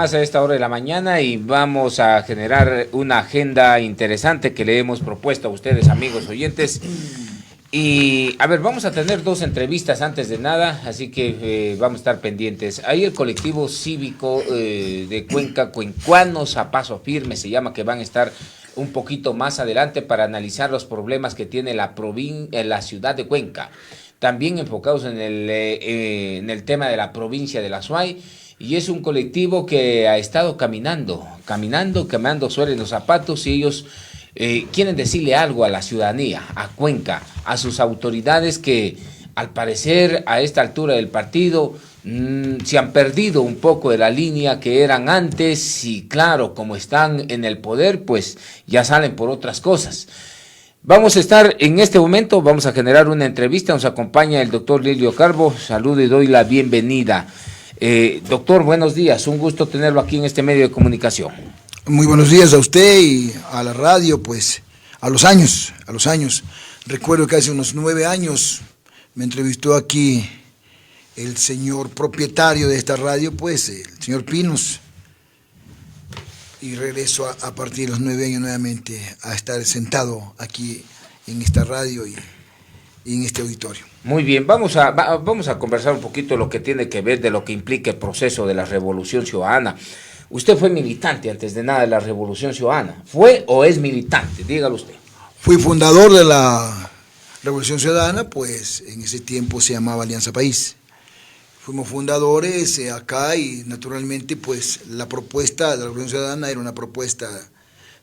A esta hora de la mañana y vamos a generar una agenda interesante que le hemos propuesto a ustedes, amigos oyentes. Y a ver, vamos a tener dos entrevistas antes de nada, así que vamos a estar pendientes. Ahí el colectivo cívico de Cuenca, Cuencuanos a Paso Firme se llama, que van a estar un poquito más adelante para analizar los problemas que tiene la ciudad de Cuenca. También enfocados en el tema de la provincia de la Azuay. Y es un colectivo que ha estado caminando, quemando suelo en los zapatos, y ellos quieren decirle algo a la ciudadanía, a Cuenca, a sus autoridades que al parecer a esta altura del partido se han perdido un poco de la línea que eran antes, y claro, como están en el poder, pues ya salen por otras cosas. Vamos a estar en este momento, vamos a generar una entrevista, nos acompaña el doctor Lilio Carbo, saludo y doy la bienvenida. Doctor, buenos días, un gusto tenerlo aquí en este medio de comunicación. Muy buenos días a usted y a la radio, pues a los años. Recuerdo que hace unos 9 años me entrevistó aquí el señor propietario de esta radio, pues el señor Pinos, y regreso a partir de los 9 años nuevamente a estar sentado aquí en esta radio y en este auditorio. Muy bien, vamos a conversar un poquito de lo que tiene que ver, de lo que implica el proceso de la Revolución Ciudadana. Usted fue militante antes de nada de la Revolución Ciudadana. ¿Fue o es militante? Dígalo usted. Fui fundador de la Revolución Ciudadana, pues en ese tiempo se llamaba Alianza País. Fuimos fundadores acá y naturalmente pues la propuesta de la Revolución Ciudadana era una propuesta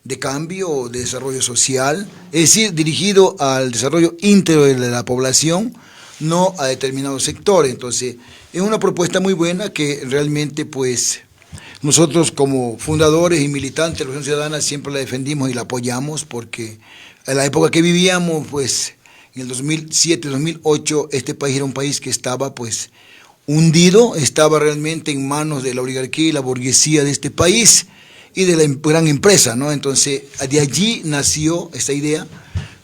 de cambio, de desarrollo social, es decir, dirigido al desarrollo íntegro de la población, no a determinados sectores. Entonces, es una propuesta muy buena que realmente, pues, nosotros como fundadores y militantes de la Revolución Ciudadana siempre la defendimos y la apoyamos, porque en la época que vivíamos, pues, en el 2007, 2008, este país era un país que estaba, pues, hundido, estaba realmente en manos de la oligarquía y la burguesía de este país, y de la gran empresa, ¿no? Entonces, de allí nació esta idea,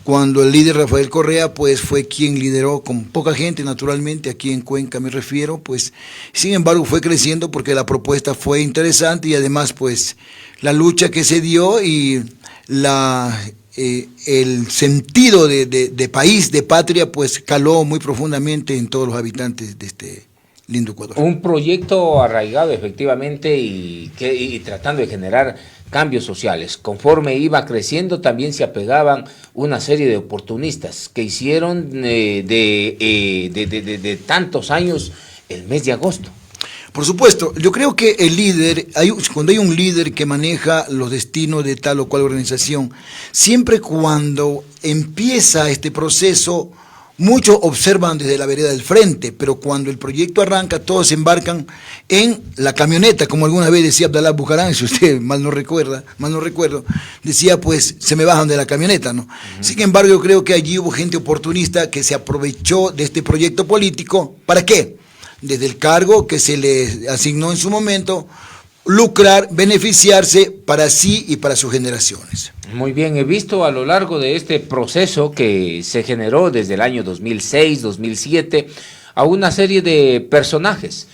cuando el líder Rafael Correa, pues, fue quien lideró con poca gente, naturalmente, aquí en Cuenca me refiero, pues, sin embargo, fue creciendo porque la propuesta fue interesante y además, pues, la lucha que se dio y el sentido de país, de patria, pues, caló muy profundamente en todos los habitantes de este lindo Ecuador. Un proyecto arraigado efectivamente y tratando de generar cambios sociales. Conforme iba creciendo también se apegaban una serie de oportunistas que hicieron de tantos años el mes de agosto. Por supuesto, yo creo que el líder, cuando hay un líder que maneja los destinos de tal o cual organización, siempre cuando empieza este proceso, muchos observan desde la vereda del frente, pero cuando el proyecto arranca, todos se embarcan en la camioneta, como alguna vez decía Abdalá Bujarán, si usted mal no recuerdo, decía, pues, se me bajan de la camioneta, ¿no? Sin embargo, yo creo que allí hubo gente oportunista que se aprovechó de este proyecto político, ¿para qué? Desde el cargo que se le asignó en su momento, lucrar, beneficiarse para sí y para sus generaciones. Muy bien, he visto a lo largo de este proceso que se generó desde el año 2006, 2007, a una serie de personajes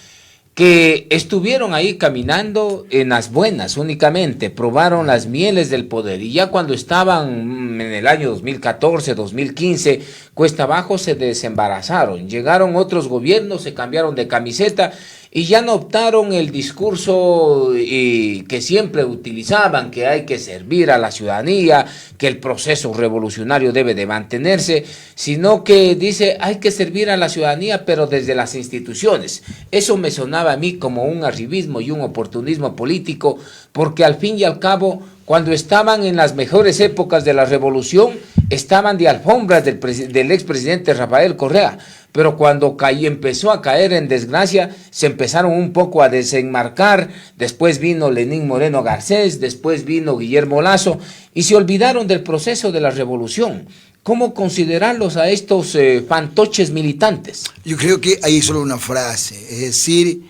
que estuvieron ahí caminando en las buenas únicamente, probaron las mieles del poder, y ya cuando estaban en el año 2014, 2015, cuesta abajo se desembarazaron, llegaron otros gobiernos, se cambiaron de camiseta y ya no optaron el discurso que siempre utilizaban, que hay que servir a la ciudadanía, que el proceso revolucionario debe de mantenerse, sino que dice hay que servir a la ciudadanía pero desde las instituciones. Eso me sonaba a mí como un arribismo y un oportunismo político, porque al fin y al cabo, cuando estaban en las mejores épocas de la revolución, estaban de alfombras del expresidente Rafael Correa, pero cuando empezó a caer en desgracia, se empezaron un poco a desenmarcar, después vino Lenín Moreno Garcés, después vino Guillermo Lasso, y se olvidaron del proceso de la revolución. ¿Cómo considerarlos a estos fantoches militantes? Yo creo que hay solo una frase, es decir,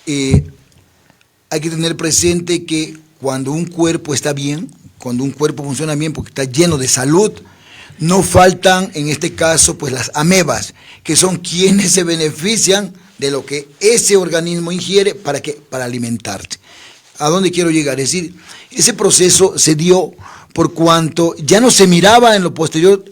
hay que tener presente que cuando un cuerpo está bien, cuando un cuerpo funciona bien porque está lleno de salud, no faltan en este caso pues las amebas, que son quienes se benefician de lo que ese organismo ingiere para alimentarse. ¿A dónde quiero llegar? Es decir, ese proceso se dio por cuanto ya no se miraba en lo posterior,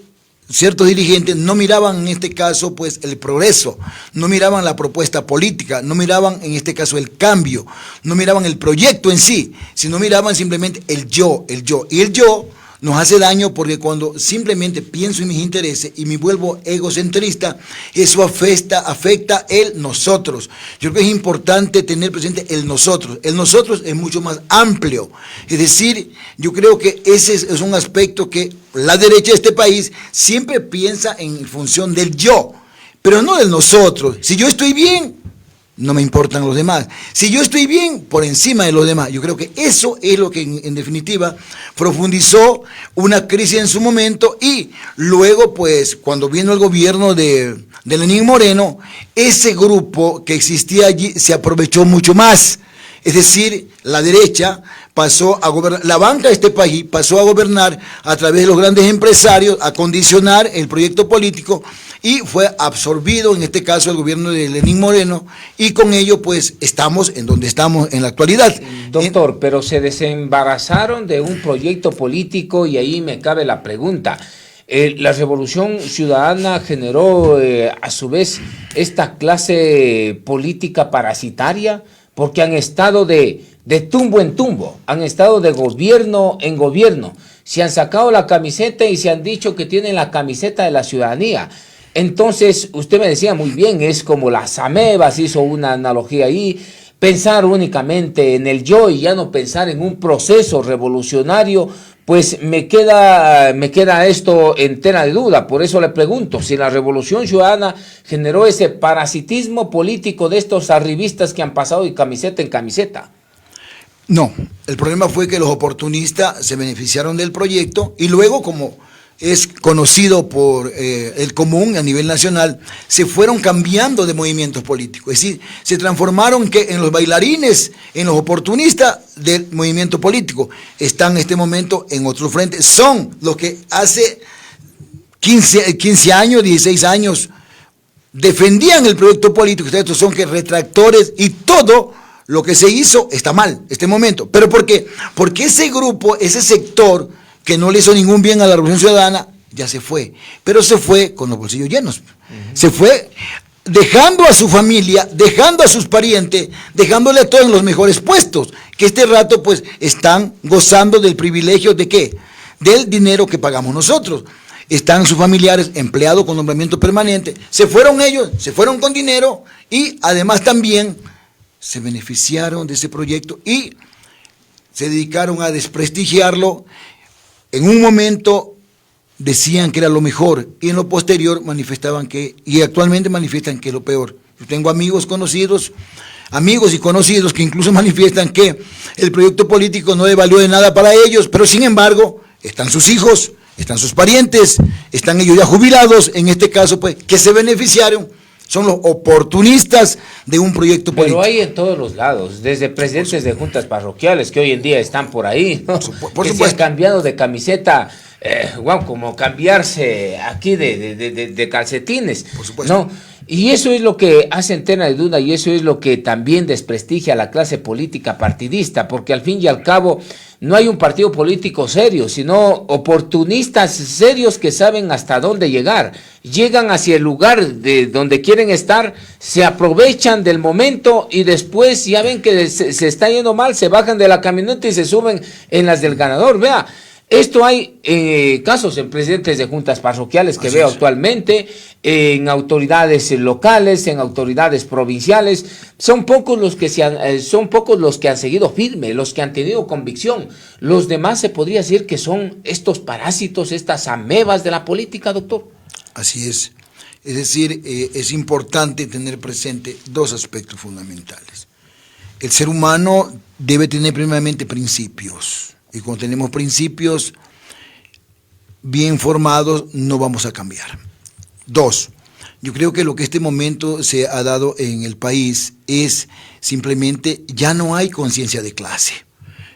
ciertos dirigentes no miraban en este caso pues el progreso, no miraban la propuesta política, no miraban en este caso el cambio, no miraban el proyecto en sí, sino miraban simplemente el yo. Y el yo nos hace daño porque cuando simplemente pienso en mis intereses y me vuelvo egocentrista, eso afecta el nosotros. Yo creo que es importante tener presente el nosotros. El nosotros es mucho más amplio. Es decir, yo creo que ese es un aspecto que la derecha de este país siempre piensa en función del yo, pero no del nosotros. Si yo estoy bien, no me importan los demás. Si yo estoy bien, por encima de los demás. Yo creo que eso es lo que en definitiva profundizó una crisis en su momento y luego pues cuando vino el gobierno de Lenín Moreno, ese grupo que existía allí se aprovechó mucho más. Es decir, la derecha pasó a gobernar, la banca de este país pasó a gobernar a través de los grandes empresarios, a condicionar el proyecto político y fue absorbido, en este caso, el gobierno de Lenín Moreno y con ello, pues, estamos en donde estamos en la actualidad. Doctor, pero se desembarazaron de un proyecto político y ahí me cabe la pregunta. La Revolución Ciudadana generó, a su vez, esta clase política parasitaria, porque han estado de tumbo en tumbo, han estado de gobierno en gobierno, se han sacado la camiseta y se han dicho que tienen la camiseta de la ciudadanía. Entonces, usted me decía muy bien, es como las amebas, hizo una analogía ahí, pensar únicamente en el yo y ya no pensar en un proceso revolucionario, pues me queda esto en tela de duda. Por eso le pregunto, si la Revolución Ciudadana generó ese parasitismo político de estos arribistas que han pasado de camiseta en camiseta. No, el problema fue que los oportunistas se beneficiaron del proyecto y luego, como es conocido por el común a nivel nacional, se fueron cambiando de movimientos políticos. Es decir, se transformaron en los bailarines, en los oportunistas del movimiento político. Están en este momento en otro frente. Son los que hace 15 años, 16 años, defendían el proyecto político. Estos son retractores y todo lo que se hizo está mal, este momento. ¿Pero por qué? Porque ese grupo, ese sector que no le hizo ningún bien a la Revolución Ciudadana, ya se fue, pero se fue con los bolsillos llenos. Se fue dejando a su familia, dejando a sus parientes, dejándole a todos en los mejores puestos, que este rato pues están gozando del privilegio de ¿qué? Del dinero que pagamos nosotros. Están sus familiares empleados con nombramiento permanente, se fueron ellos, se fueron con dinero y además también se beneficiaron de ese proyecto y se dedicaron a desprestigiarlo. En un momento decían que era lo mejor y en lo posterior manifestaban y actualmente manifiestan que es lo peor. Yo tengo amigos y conocidos que incluso manifiestan que el proyecto político no le valió de nada para ellos, pero sin embargo están sus hijos, están sus parientes, están ellos ya jubilados, en este caso pues que se beneficiaron. Son los oportunistas de un proyecto político. Pero hay en todos los lados, desde presidentes de juntas parroquiales que hoy en día están por ahí, ¿no? Por que se han cambiado de camiseta, como cambiarse aquí de calcetines. Por supuesto. ¿No? Y eso es lo que hace en tela de duda y eso es lo que también desprestigia a la clase política partidista, porque al fin y al cabo no hay un partido político serio, sino oportunistas serios que saben hasta dónde llegar. Llegan hacia el lugar de donde quieren estar, se aprovechan del momento y después ya ven que se está yendo mal, se bajan de la camioneta y se suben en las del ganador. Vea, esto hay casos en presidentes de juntas parroquiales que veo actualmente, en autoridades locales, en autoridades provinciales. Son pocos los que han seguido firme, los que han tenido convicción. Los demás se podría decir que son estos parásitos, estas amebas de la política, doctor. Así es. Es decir, es importante tener presente dos aspectos fundamentales. El ser humano debe tener primeramente principios. Y cuando tenemos principios bien formados, no vamos a cambiar. Dos, yo creo que lo que este momento se ha dado en el país es simplemente, ya no hay conciencia de clase.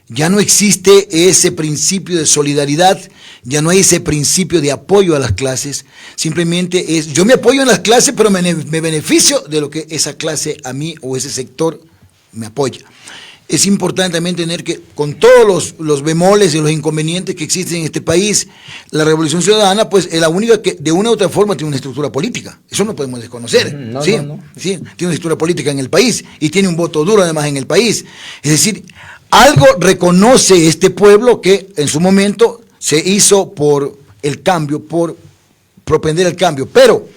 Ya no existe ese principio de solidaridad, ya no hay ese principio de apoyo a las clases. Simplemente es, yo me apoyo en las clases, pero me beneficio de lo que esa clase a mí o ese sector me apoya. es importante también tener que, con todos los bemoles y los inconvenientes que existen en este país, la Revolución Ciudadana pues es la única que de una u otra forma tiene una estructura política. Eso no podemos desconocer. No, ¿sí? no. Sí, tiene una estructura política en el país y tiene un voto duro además en el país. Es decir, algo reconoce este pueblo que en su momento se hizo por el cambio, por propender el cambio. Pero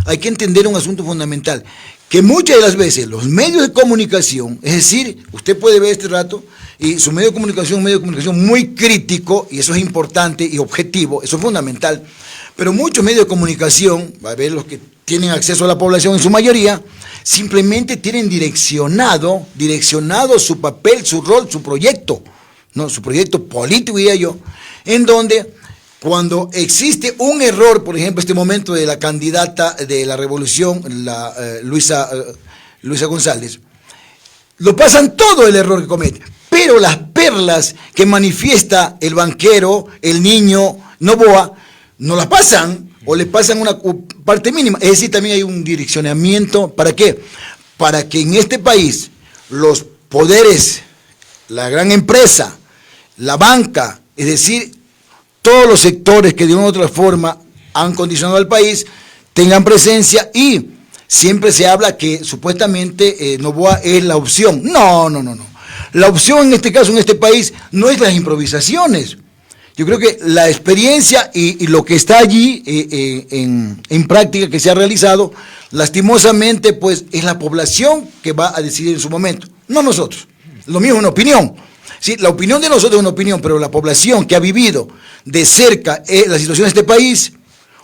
hay que entender un asunto fundamental, que muchas de las veces los medios de comunicación, es decir, usted puede ver este rato, y su medio de comunicación es un medio de comunicación muy crítico, y eso es importante y objetivo, eso es fundamental, pero muchos medios de comunicación, va a ver los que tienen acceso a la población en su mayoría, simplemente tienen direccionado su papel, su rol, su proyecto, ¿no? Su proyecto político, diría yo, en donde cuando existe un error, por ejemplo, este momento de la candidata de la Revolución, Luisa González, lo pasan todo el error que comete, pero las perlas que manifiesta el banquero, el niño, Noboa, no las pasan, o le pasan una parte mínima. Es decir, también hay un direccionamiento, ¿para qué? Para que en este país los poderes, la gran empresa, la banca, es decir, todos los sectores que de una u otra forma han condicionado al país tengan presencia, y siempre se habla que supuestamente Noboa es la opción. No. La opción en este caso, en este país, no es las improvisaciones. Yo creo que la experiencia y lo que está allí en práctica que se ha realizado, lastimosamente, pues es la población que va a decidir en su momento, no nosotros. Lo mismo es una opinión. Sí, la opinión de nosotros es una opinión, pero la población que ha vivido de cerca la situación de este país,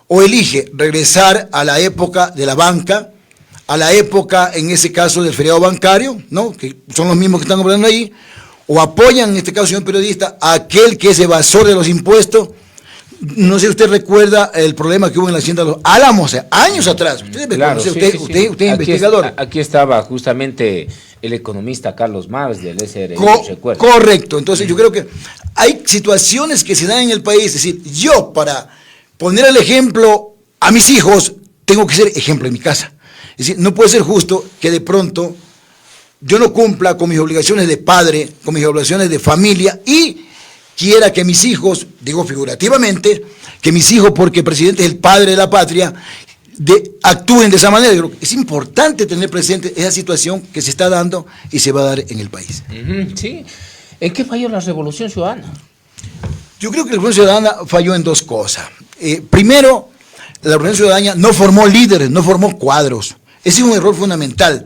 o elige regresar a la época de la banca, a la época, en ese caso, del feriado bancario, ¿no? Que son los mismos que están operando ahí, o apoyan, en este caso, señor periodista, a aquel que es evasor de los impuestos. No sé si usted recuerda el problema que hubo en la Hacienda de los Álamos, años atrás. Claro, usted es investigador. Aquí estaba justamente el economista Carlos Marx del SRI. Correcto. Entonces yo creo que hay situaciones que se dan en el país. Es decir, yo para poner el ejemplo a mis hijos, tengo que ser ejemplo en mi casa. Es decir, no puede ser justo que de pronto yo no cumpla con mis obligaciones de padre, con mis obligaciones de familia, y quiera que mis hijos, digo figurativamente, que mis hijos, porque el presidente es el padre de la patria, actúen de esa manera. Creo que es importante tener presente esa situación que se está dando y se va a dar en el país. Sí. ¿En qué falló la Revolución Ciudadana? Yo creo que la Revolución Ciudadana falló en dos cosas. Primero, la Revolución Ciudadana no formó líderes, no formó cuadros. Ese es un error fundamental.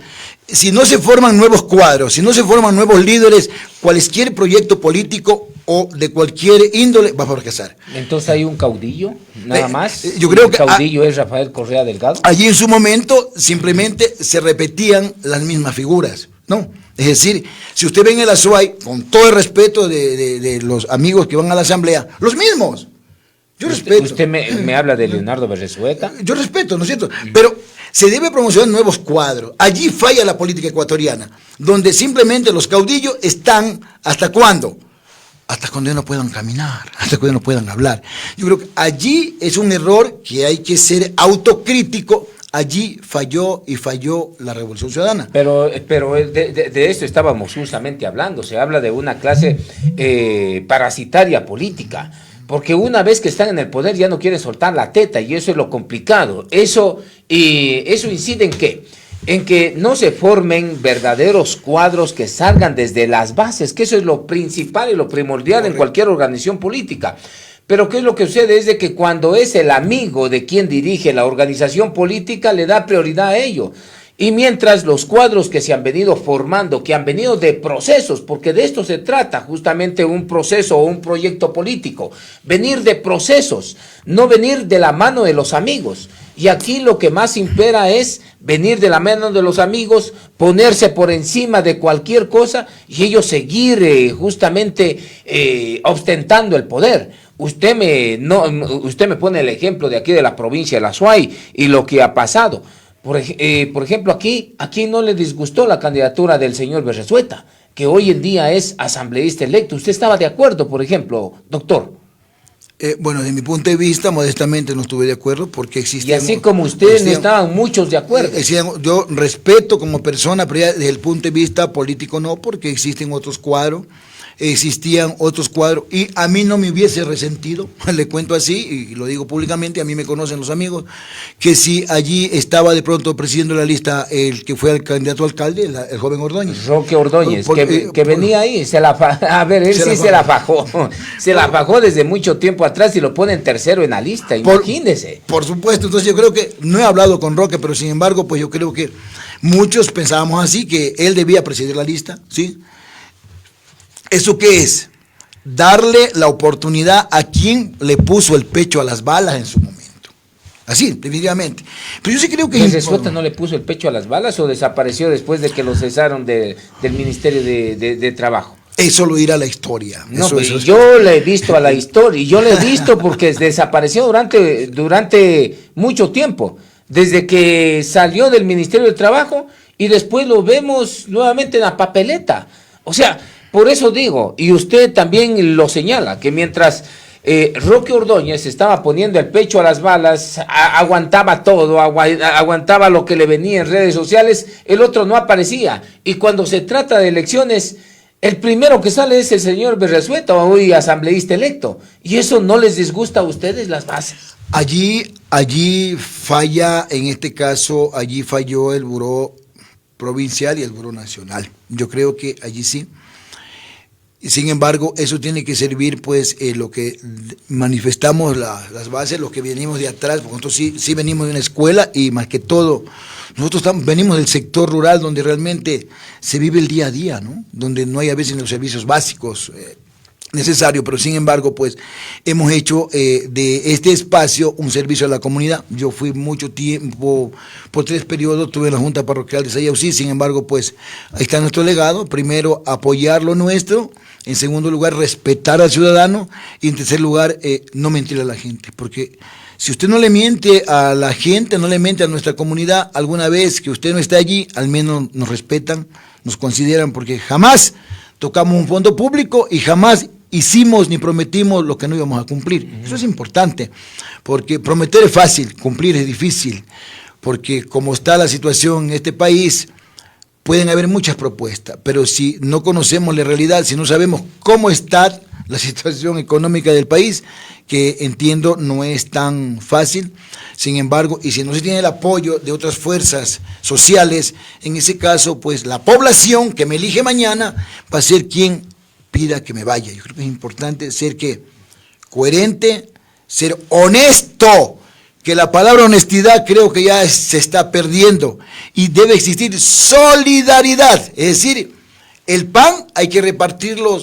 Si no se forman nuevos cuadros, si no se forman nuevos líderes, cualquier proyecto político o de cualquier índole va a fracasar. Entonces hay un caudillo, nada más. Yo creo que el caudillo es Rafael Correa Delgado. Allí en su momento simplemente se repetían las mismas figuras, ¿no? Es decir, si usted ve en el Azuay, con todo el respeto de los amigos que van a la asamblea, los mismos. Yo respeto. Usted me habla de Leonardo Berresueta. Yo respeto, ¿no es cierto? Pero se debe promocionar nuevos cuadros. Allí falla la política ecuatoriana, donde simplemente los caudillos están, ¿hasta cuándo? Hasta cuando ya no puedan caminar, hasta cuando ya no puedan hablar. Yo creo que allí es un error que hay que ser autocrítico. Allí falló la Revolución Ciudadana. Pero de esto estábamos justamente hablando. Se habla de una clase parasitaria política. Porque una vez que están en el poder ya no quieren soltar la teta, y eso es lo complicado. Eso incide en ¿qué? En que no se formen verdaderos cuadros que salgan desde las bases, que eso es lo principal y lo primordial en cualquier organización política. Pero ¿qué es lo que sucede? Es de que cuando es el amigo de quien dirige la organización política, le da prioridad a ello. Y mientras los cuadros que se han venido formando, que han venido de procesos, porque de esto se trata justamente un proceso o un proyecto político, venir de procesos, no venir de la mano de los amigos. Y aquí lo que más impera es venir de la mano de los amigos, ponerse por encima de cualquier cosa y ellos seguir justamente ostentando el poder. Usted me pone el ejemplo de aquí de la provincia de La Azuay y lo que ha pasado. Por ejemplo, aquí no le disgustó la candidatura del señor Berresueta, que hoy en día es asambleísta electo. ¿Usted estaba de acuerdo, por ejemplo, doctor? Bueno, desde mi punto de vista, modestamente no estuve de acuerdo porque existían... Y así como ustedes no estaban muchos de acuerdo. Yo respeto como persona, pero ya desde el punto de vista político no, porque existen otros cuadros, existían otros cuadros, y a mí no me hubiese resentido, le cuento así, y lo digo públicamente, a mí me conocen los amigos, que si allí estaba de pronto presidiendo la lista el que fue el candidato a alcalde, el joven Ordóñez. Roque Ordóñez, que venía ahí, a ver, él sí se la fajó, se la fajó desde mucho tiempo atrás y lo ponen tercero en la lista, imagínese. Por supuesto, entonces yo creo que, no he hablado con Roque, pero sin embargo, pues yo creo que muchos pensábamos así, que él debía presidir la lista, ¿sí? ¿Eso qué es? Darle la oportunidad a quien le puso el pecho a las balas en su momento. Así, definitivamente. Pero yo sí creo que... ¿Becerra no le puso el pecho a las balas o desapareció después de que lo cesaron del Ministerio de Trabajo? Eso lo irá a la historia. No, yo le he visto a la historia, y yo le he visto porque desapareció durante mucho tiempo, desde que salió del Ministerio de Trabajo y después lo vemos nuevamente en la papeleta. O sea... Por eso digo, y usted también lo señala, que mientras Roque Ordóñez estaba poniendo el pecho a las balas, aguantaba todo, aguantaba lo que le venía en redes sociales, el otro no aparecía. Y cuando se trata de elecciones, el primero que sale es el señor Berresueta, hoy asambleísta electo. ¿Y eso no les disgusta a ustedes las bases? Allí falla, en este caso, allí falló el Buró Provincial y el Buró Nacional. Yo creo que allí sí. Sin embargo, eso tiene que servir, pues, lo que manifestamos las bases, los que venimos de atrás, porque nosotros sí venimos de una escuela y más que todo, nosotros venimos del sector rural donde realmente se vive el día a día, ¿no? Donde no hay a veces los servicios básicos necesarios, pero sin embargo, pues, hemos hecho de este espacio un servicio a la comunidad. Yo fui mucho tiempo, por 3 periodos, tuve en la Junta Parroquial de Sayausí, sin embargo, pues, ahí está nuestro legado. Primero, apoyar lo nuestro. En segundo lugar, respetar al ciudadano. Y en tercer lugar, no mentir a la gente. Porque si usted no le miente a la gente, no le miente a nuestra comunidad, alguna vez que usted no esté allí, al menos nos respetan, nos consideran, porque jamás tocamos un fondo público y jamás hicimos ni prometimos lo que no íbamos a cumplir. Eso es importante, porque prometer es fácil, cumplir es difícil. Porque como está la situación en este país, pueden haber muchas propuestas, pero si no conocemos la realidad, si no sabemos cómo está la situación económica del país, que entiendo no es tan fácil, sin embargo, y si no se tiene el apoyo de otras fuerzas sociales, en ese caso, pues la población que me elige mañana va a ser quien pida que me vaya. Yo creo que es importante ser coherente, ser honesto, que la palabra honestidad creo que ya se está perdiendo y debe existir solidaridad, es decir, el pan hay que repartirlo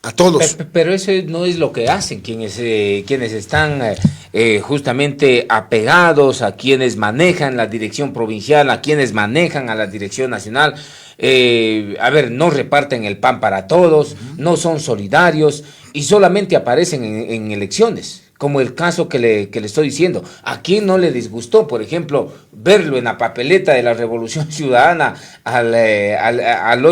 a todos. Pero eso no es lo que hacen quienes están justamente apegados a quienes manejan la dirección provincial, a quienes manejan a la dirección nacional. No reparten el pan para todos, no son solidarios y solamente aparecen en elecciones. Como el caso que le estoy diciendo. ¿A quién no le disgustó, por ejemplo, verlo en la papeleta de la Revolución Ciudadana al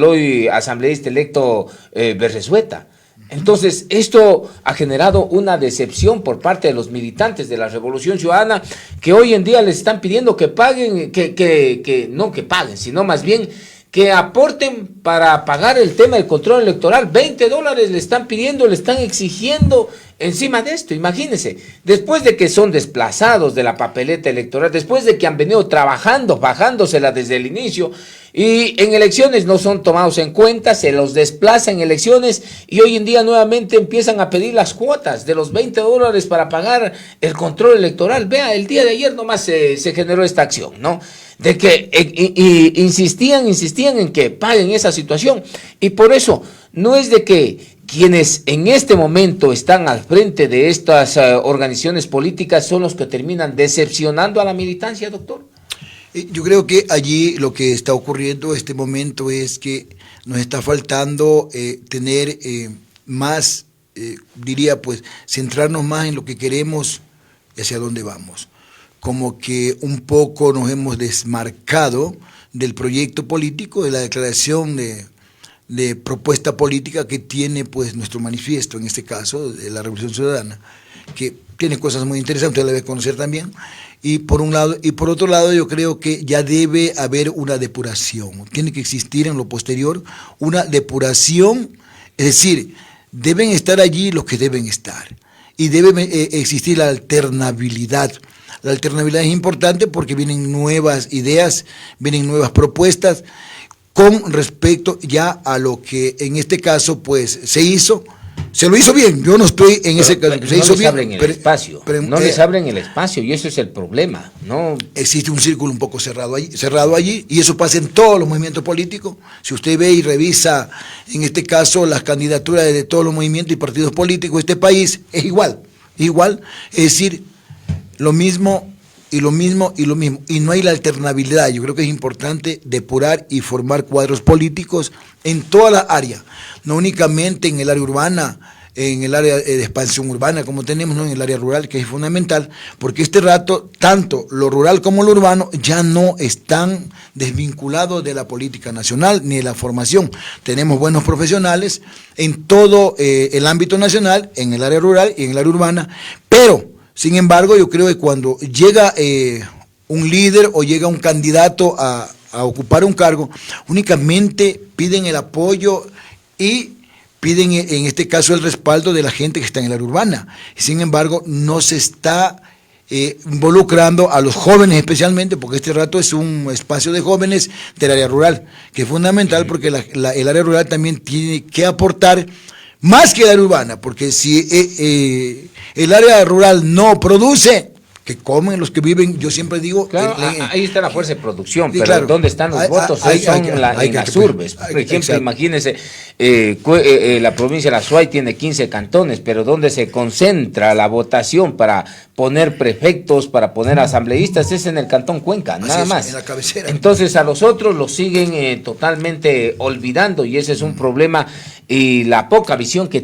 hoy asambleísta electo Berresueta? Entonces, esto ha generado una decepción por parte de los militantes de la Revolución Ciudadana, que hoy en día les están pidiendo que paguen, no que paguen, sino más bien que aporten para pagar el tema del control electoral. $20 le están pidiendo, le están exigiendo encima de esto. Imagínense, después de que son desplazados de la papeleta electoral, después de que han venido trabajando, bajándosela desde el inicio, y en elecciones no son tomados en cuenta, se los desplaza en elecciones, y hoy en día nuevamente empiezan a pedir las cuotas de los $20 para pagar el control electoral. Vea, el día de ayer nomás se generó esta acción, ¿no? De que insistían en que paguen esa situación, y por eso no es de que quienes en este momento están al frente de estas organizaciones políticas son los que terminan decepcionando a la militancia, doctor. Yo creo que allí lo que está ocurriendo en este momento es que nos está faltando tener más, diría pues, centrarnos más en lo que queremos y hacia dónde vamos. Como que un poco nos hemos desmarcado del proyecto político, de la declaración de propuesta política que tiene pues nuestro manifiesto, en este caso, de la Revolución Ciudadana, que tiene cosas muy interesantes, usted la debe conocer también, y por un lado, y por otro lado yo creo que ya debe haber una depuración, tiene que existir en lo posterior una depuración, es decir, deben estar allí los que deben estar, y debe existir la alternabilidad. La alternabilidad es importante porque vienen nuevas ideas, vienen nuevas propuestas, con respecto ya a lo que en este caso pues se hizo, se lo hizo bien, yo no estoy en ese caso, se hizo bien. Abren el espacio, no les abren el espacio y eso es el problema, ¿no? Existe un círculo un poco cerrado allí y eso pasa en todos los movimientos políticos. Si usted ve y revisa en este caso las candidaturas de todos los movimientos y partidos políticos de este país, es igual, es decir, lo mismo y lo mismo y lo mismo, y no hay la alternabilidad. Yo creo que es importante depurar y formar cuadros políticos en toda la área, no únicamente en el área urbana, en el área de expansión urbana como tenemos, ¿no? En el área rural, que es fundamental, porque este rato, tanto lo rural como lo urbano ya no están desvinculados de la política nacional ni de la formación. Tenemos buenos profesionales en todo el ámbito nacional, en el área rural y en el área urbana, pero sin embargo, yo creo que cuando llega un líder o llega un candidato a ocupar un cargo, únicamente piden el apoyo y piden en este caso el respaldo de la gente que está en el área urbana. Sin embargo, no se está involucrando a los jóvenes especialmente, porque este rato es un espacio de jóvenes del área rural, que es fundamental porque el área rural también tiene que aportar más que el área urbana, porque si el área rural no produce, que comen los que viven, yo siempre digo... Claro, ahí está la fuerza de producción, pero claro, ¿dónde están los votos? En las urbes. Por ejemplo, exacto. Imagínense, la provincia de La Suay tiene 15 cantones, pero ¿dónde se concentra la votación para poner prefectos, para poner asambleístas? Es en el cantón Cuenca, nada más. En la cabecera. Entonces a los otros los siguen totalmente olvidando y ese es un problema y la poca visión que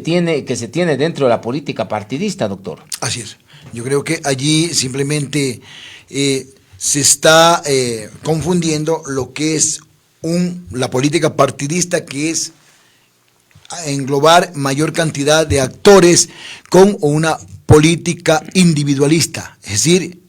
se tiene dentro de la política partidista, doctor. Así es. Yo creo que allí simplemente se está confundiendo lo que es la política partidista, que es englobar mayor cantidad de actores con una política individualista. Es decir,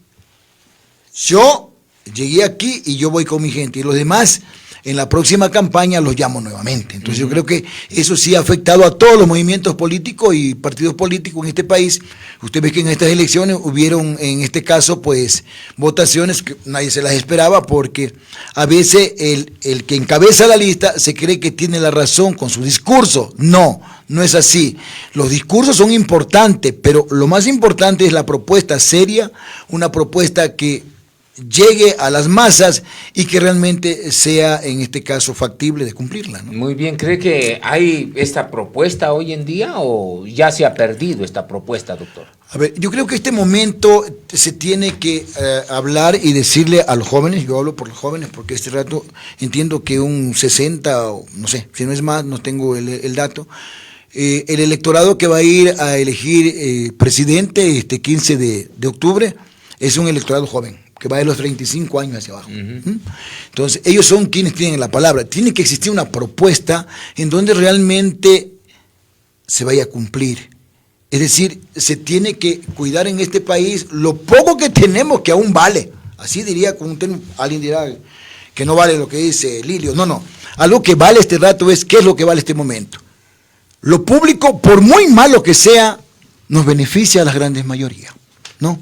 yo llegué aquí y yo voy con mi gente y los demás en la próxima campaña los llamo nuevamente. Entonces yo creo que eso sí ha afectado a todos los movimientos políticos y partidos políticos en este país. Usted ve que en estas elecciones hubieron, en este caso, pues, votaciones que nadie se las esperaba, porque a veces el que encabeza la lista se cree que tiene la razón con su discurso. No es así. Los discursos son importantes, pero lo más importante es la propuesta seria, una propuesta que llegue a las masas y que realmente sea, en este caso, factible de cumplirla, ¿no? Muy bien, ¿cree que hay esta propuesta hoy en día o ya se ha perdido esta propuesta, doctor? A ver, yo creo que este momento se tiene que hablar y decirle a los jóvenes, yo hablo por los jóvenes porque este rato entiendo que un 60, o no sé, si no es más, no tengo el dato, el electorado que va a ir a elegir presidente este 15 de octubre es un electorado joven, que va de los 35 años hacia abajo. Entonces, ellos son quienes tienen la palabra. Tiene que existir una propuesta en donde realmente se vaya a cumplir. Es decir, se tiene que cuidar en este país lo poco que tenemos, que aún vale. Así diría, alguien dirá que no vale lo que dice Lilio. No. Algo que vale este rato es qué es lo que vale este momento. Lo público, por muy malo que sea, nos beneficia a las grandes mayorías, ¿no?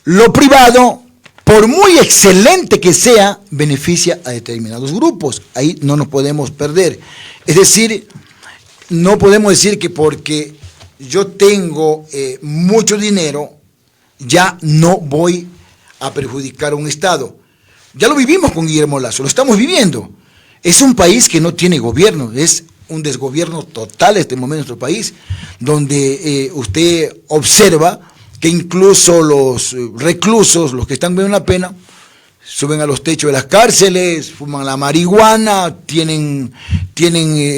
Lo privado, por muy excelente que sea, beneficia a determinados grupos. Ahí no nos podemos perder. Es decir, no podemos decir que porque yo tengo mucho dinero, ya no voy a perjudicar a un Estado. Ya lo vivimos con Guillermo Lasso, lo estamos viviendo. Es un país que no tiene gobierno, es un desgobierno total este momento en nuestro país, donde usted observa que incluso los reclusos, los que están viviendo una pena, suben a los techos de las cárceles, fuman la marihuana, tienen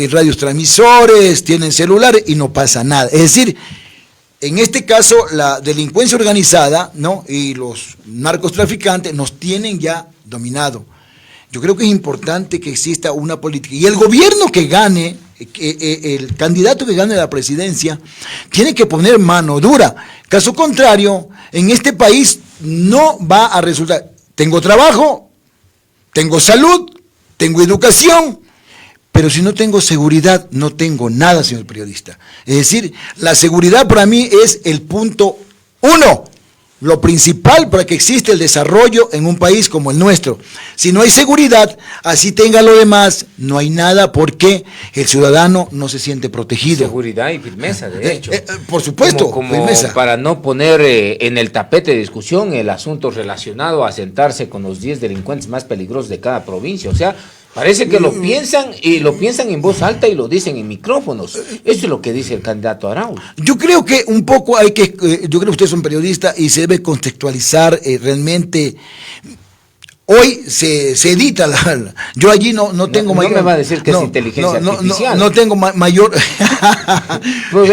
radios transmisores, tienen celulares y no pasa nada. Es decir, en este caso la delincuencia organizada, ¿no?, y los narcotraficantes nos tienen ya dominado. yo creo que es importante que exista una política. Y el gobierno que gane, el candidato que gane la presidencia, tiene que poner mano dura. Caso contrario, en este país no va a resultar. Tengo trabajo, tengo salud, tengo educación, pero si no tengo seguridad, no tengo nada, señor periodista. Es decir, la seguridad para mí es el punto uno, lo principal para que exista el desarrollo en un país como el nuestro. Si no hay seguridad, así tenga lo demás, no hay nada porque el ciudadano no se siente protegido. Seguridad y firmeza, de hecho. Por supuesto, como firmeza. Para no poner en el tapete de discusión el asunto relacionado a sentarse con los 10 delincuentes más peligrosos de cada provincia. O sea, parece que lo piensan y lo piensan en voz alta y lo dicen en micrófonos. Eso es lo que dice el candidato Arauz. Yo creo que un poco yo creo que ustedes son periodistas y se debe contextualizar realmente. Hoy se edita yo allí no tengo mayor. No me va a decir que es inteligencia artificial. No tengo mayor. Pues,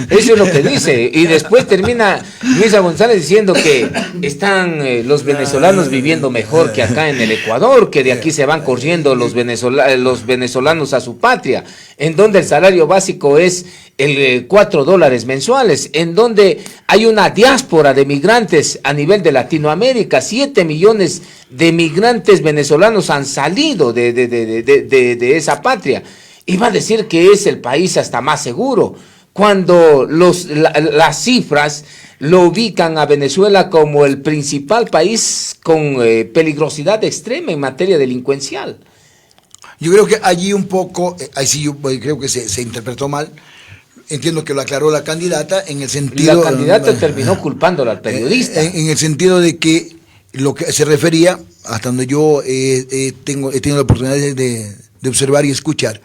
eso es lo que dice. Y después termina Luisa González diciendo que están los venezolanos viviendo mejor que acá en el Ecuador, que de aquí se van corriendo los venezolanos a su patria, en donde el salario básico es el $4 mensuales, en donde hay una diáspora de migrantes a nivel de Latinoamérica. 7 millones de migrantes venezolanos han salido de esa patria. Iba a decir que es el país hasta más seguro, cuando las cifras lo ubican a Venezuela como el principal país con peligrosidad extrema en materia delincuencial. Yo creo que allí un poco, ahí sí yo creo que se interpretó mal. Entiendo que lo aclaró la candidata en el sentido... La candidata terminó culpándolo al periodista. En el sentido de que lo que se refería, hasta donde yo he tenido la oportunidad de observar y escuchar,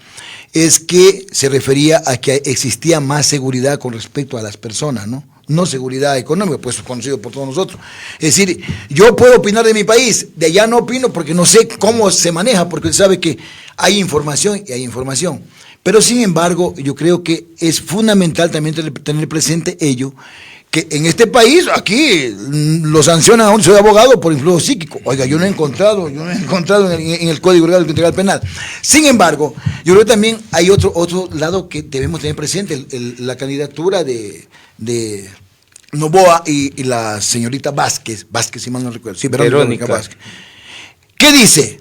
es que se refería a que existía más seguridad con respecto a las personas, ¿no? No seguridad económica, pues conocido por todos nosotros. Es decir, yo puedo opinar de mi país, de allá no opino porque no sé cómo se maneja, porque él sabe que hay información y hay información. Pero sin embargo, yo creo que es fundamental también tener presente ello, que en este país, aquí, lo sancionan a un ciudadano abogado por influjo psíquico. Oiga, yo no he encontrado en el Código Legal Integral Penal. Sin embargo, yo creo que también hay otro lado que debemos tener presente, la candidatura de Noboa y la señorita Vázquez, si mal no recuerdo, sí, Verónica Vázquez. ¿Qué dice?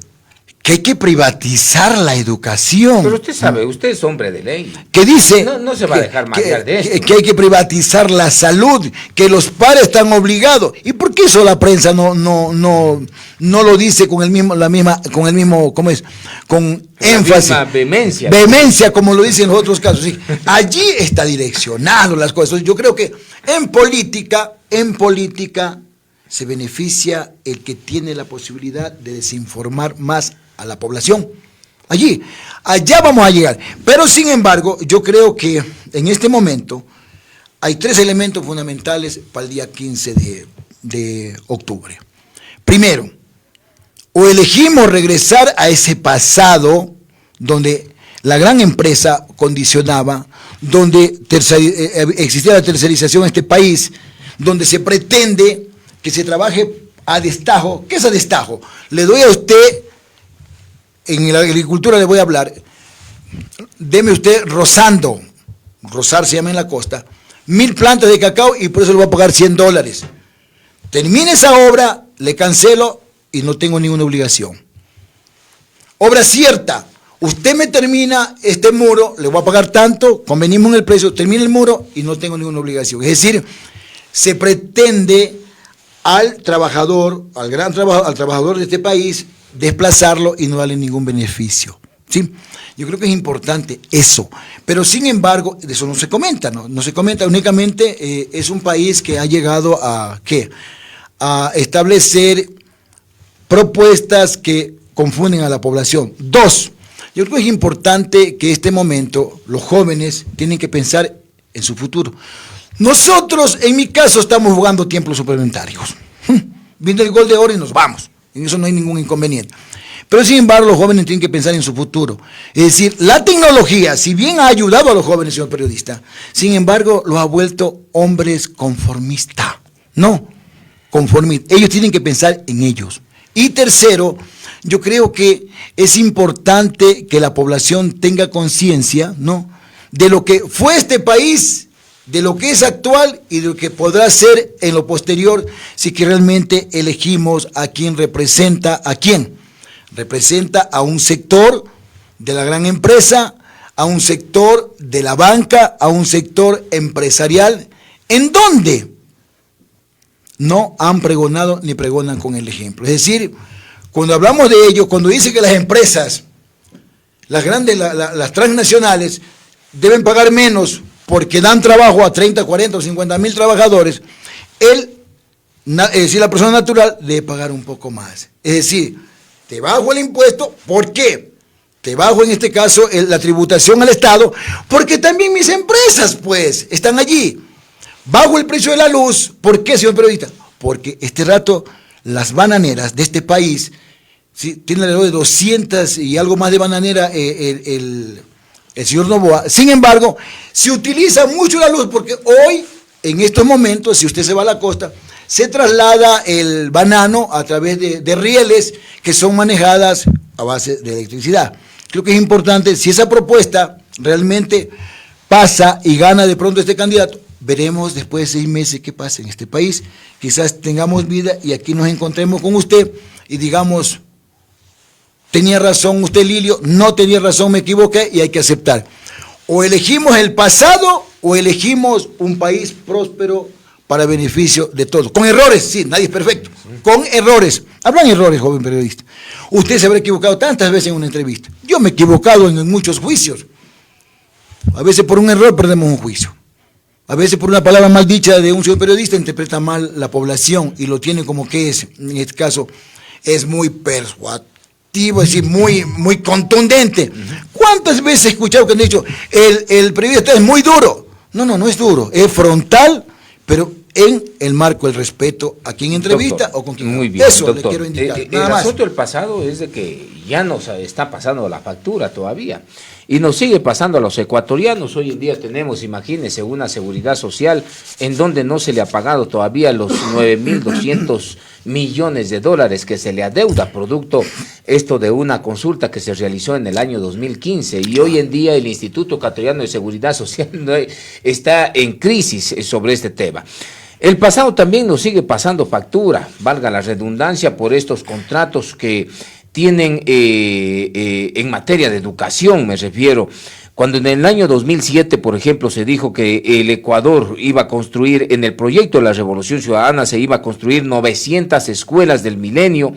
Que hay que privatizar la educación. Pero usted sabe, usted es hombre de ley. ¿Qué dice? No se va a dejar marear de esto. Que hay que privatizar la salud, que los padres están obligados. ¿Y por qué eso la prensa no lo dice con ¿cómo es? Con énfasis. Vehemencia. Vehemencia, como lo dicen en los otros casos. Sí. Allí está direccionado las cosas. Yo creo que en política se beneficia el que tiene la posibilidad de desinformar más a la población. Allá vamos a llegar. Pero sin embargo, yo creo que en este momento hay 3 elementos fundamentales para el día 15 de octubre. Primero, o elegimos regresar a ese pasado donde la gran empresa condicionaba, donde existía la tercerización en este país, donde se pretende que se trabaje a destajo. ¿Qué es a destajo? Le doy a usted, en la agricultura le voy a hablar, deme usted rozar se llama en la costa, 1000 plantas de cacao y por eso le voy a pagar $100. Termine esa obra, le cancelo y no tengo ninguna obligación. Obra cierta, usted me termina este muro, le voy a pagar tanto, convenimos en el precio, termina el muro y no tengo ninguna obligación. Es decir, se pretende al trabajador, al trabajador de este país, desplazarlo y no darle ningún beneficio. ¿Sí? Yo creo que es importante eso, pero sin embargo, de eso no se comenta, no se comenta, únicamente es un país que ha llegado a establecer propuestas que confunden a la población. 2, yo creo que es importante que en este momento los jóvenes tienen que pensar en su futuro. Nosotros, en mi caso, estamos jugando tiempos suplementarios. Viene el gol de oro y nos vamos. En eso no hay ningún inconveniente. Pero sin embargo, los jóvenes tienen que pensar en su futuro. Es decir, la tecnología, si bien ha ayudado a los jóvenes, señor periodista, sin embargo, los ha vuelto hombres conformistas. No, conformistas. Ellos tienen que pensar en ellos. Y tercero, yo creo que es importante que la población tenga conciencia, ¿no?, de lo que fue este país, de lo que es actual y de lo que podrá ser en lo posterior si que realmente elegimos a quien representa a quién. Representa a un sector de la gran empresa, a un sector de la banca, a un sector empresarial, en donde no han pregonado ni pregonan con el ejemplo. Es decir, cuando hablamos de ello, cuando dice que las empresas, las grandes, las transnacionales, deben pagar menos porque dan trabajo a 30, 40 o 50 mil trabajadores, es decir, la persona natural debe pagar un poco más. Es decir, te bajo el impuesto, ¿por qué? Te bajo en este caso la tributación al Estado, porque también mis empresas, pues, están allí. Bajo el precio de la luz, ¿por qué, señor periodista? Porque este rato las bananeras de este país, ¿sí?, tienen alrededor de 200 y algo más de bananera el señor Noboa. Sin embargo, se utiliza mucho la luz porque hoy, en estos momentos, si usted se va a la costa, se traslada el banano a través de rieles que son manejadas a base de electricidad. Creo que es importante, si esa propuesta realmente pasa y gana de pronto este candidato, veremos después de 6 meses qué pasa en este país. Quizás tengamos vida y aquí nos encontremos con usted y digamos, tenía razón usted, Lilio, no tenía razón, me equivoqué, y hay que aceptar. O elegimos el pasado o elegimos un país próspero para beneficio de todos. Con errores, sí, nadie es perfecto. Con errores. Habrán errores, joven periodista. Usted se habrá equivocado tantas veces en una entrevista. Yo me he equivocado en muchos juicios. A veces por un error perdemos un juicio. A veces por una palabra mal dicha de un señor periodista interpreta mal la población y lo tiene como que es, en este caso, es muy persuasivo, es decir, muy contundente. ¿Cuántas veces he escuchado que han dicho, el periodista es muy duro? No es duro, es frontal, pero en el marco del respeto a quien entrevista, doctor, o con quien... Muy bien, eso doctor. Le quiero indicar. El asunto del pasado es de que ya nos está pasando la factura todavía y nos sigue pasando a los ecuatorianos. Hoy en día tenemos, imagínense, una seguridad social en donde no se le ha pagado todavía los 9.200 millones de dólares que se le adeuda producto esto de una consulta que se realizó en el año 2015, y hoy en día el Instituto Ecuatoriano de Seguridad Social está en crisis sobre este tema. El pasado también nos sigue pasando factura, valga la redundancia, por estos contratos que tienen en materia de educación, me refiero. Cuando en el año 2007, por ejemplo, se dijo que el Ecuador iba a construir, en el proyecto de la Revolución Ciudadana, se iba a construir 900 escuelas del milenio.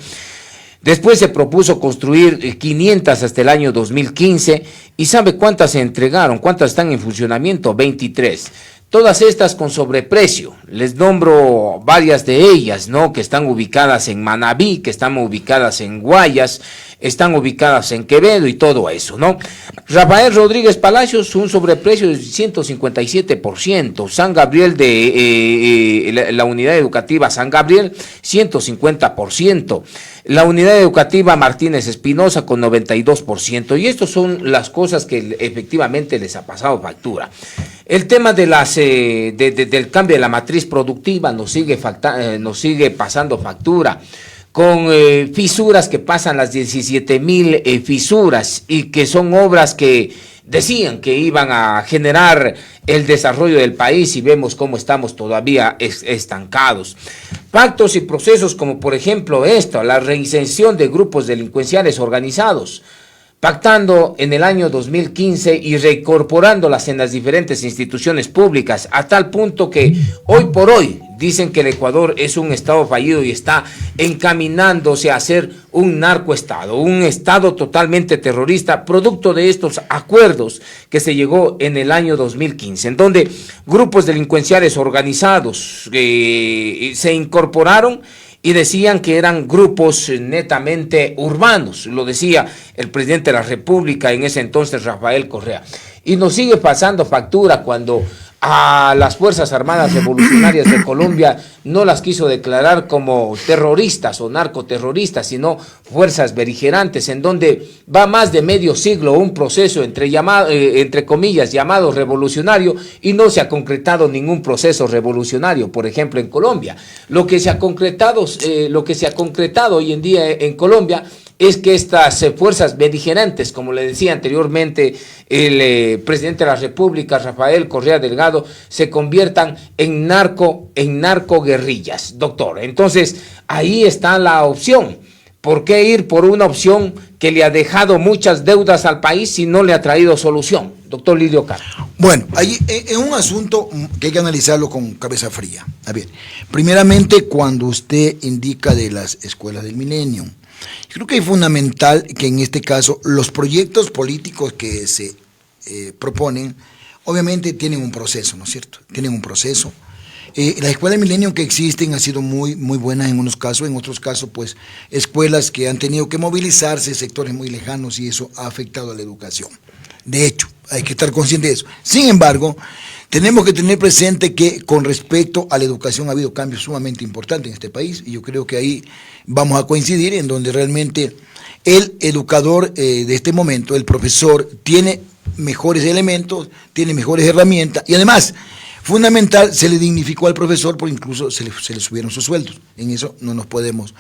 Después se propuso construir 500 hasta el año 2015. ¿Y sabe cuántas se entregaron? ¿Cuántas están en funcionamiento? 23. Todas estas con sobreprecio. Les nombro varias de ellas, ¿no? Que están ubicadas en Manabí, que están ubicadas en Guayas, están ubicadas en Quevedo y todo eso, ¿no? Rafael Rodríguez Palacios, un sobreprecio de 157%. San Gabriel la unidad educativa San Gabriel, 150%. La unidad educativa Martínez Espinosa con 92%. Y estas son las cosas que efectivamente les ha pasado factura. El tema de del cambio de la matriz productiva nos sigue pasando factura, con fisuras que pasan las 17,000 fisuras, y que son obras que decían que iban a generar el desarrollo del país, y vemos cómo estamos todavía estancados. Pactos y procesos como por ejemplo la reinserción de grupos delincuenciales organizados, pactando en el año 2015 y reincorporándolas en las diferentes instituciones públicas, a tal punto que hoy por hoy dicen que el Ecuador es un estado fallido y está encaminándose a ser un narcoestado, un estado totalmente terrorista, producto de estos acuerdos que se llegó en el año 2015, en donde grupos delincuenciales organizados se incorporaron y decían que eran grupos netamente urbanos, lo decía el presidente de la República en ese entonces, Rafael Correa. Y nos sigue pasando factura cuando a las Fuerzas Armadas Revolucionarias de Colombia no las quiso declarar como terroristas o narcoterroristas, sino fuerzas beligerantes, en donde va más de medio siglo un proceso entre comillas llamado revolucionario, y no se ha concretado ningún proceso revolucionario, por ejemplo en Colombia. Lo que se ha concretado hoy en día en Colombia es que estas fuerzas beligerantes, como le decía anteriormente el presidente de la República, Rafael Correa Delgado, se conviertan en narcoguerrillas, doctor. Entonces, ahí está la opción. ¿Por qué ir por una opción que le ha dejado muchas deudas al país si no le ha traído solución? Doctor Lidio Caro. Bueno, ahí es un asunto que hay que analizarlo con cabeza fría. A ver, primeramente, cuando usted indica de las escuelas del milenio, creo que es fundamental que en este caso los proyectos políticos que se proponen, obviamente tienen un proceso, ¿no es cierto? Tienen un proceso. Las escuelas de milenio que existen han sido muy buenas en unos casos, en otros casos pues escuelas que han tenido que movilizarse sectores muy lejanos y eso ha afectado a la educación. De hecho, hay que estar consciente de eso. Sin embargo, tenemos que tener presente que con respecto a la educación ha habido cambios sumamente importantes en este país y yo creo que ahí vamos a coincidir en donde realmente el educador de este momento, el profesor, tiene mejores elementos, tiene mejores herramientas y además, fundamental, se le dignificó al profesor, porque incluso se le subieron sus sueldos. En eso no nos podemos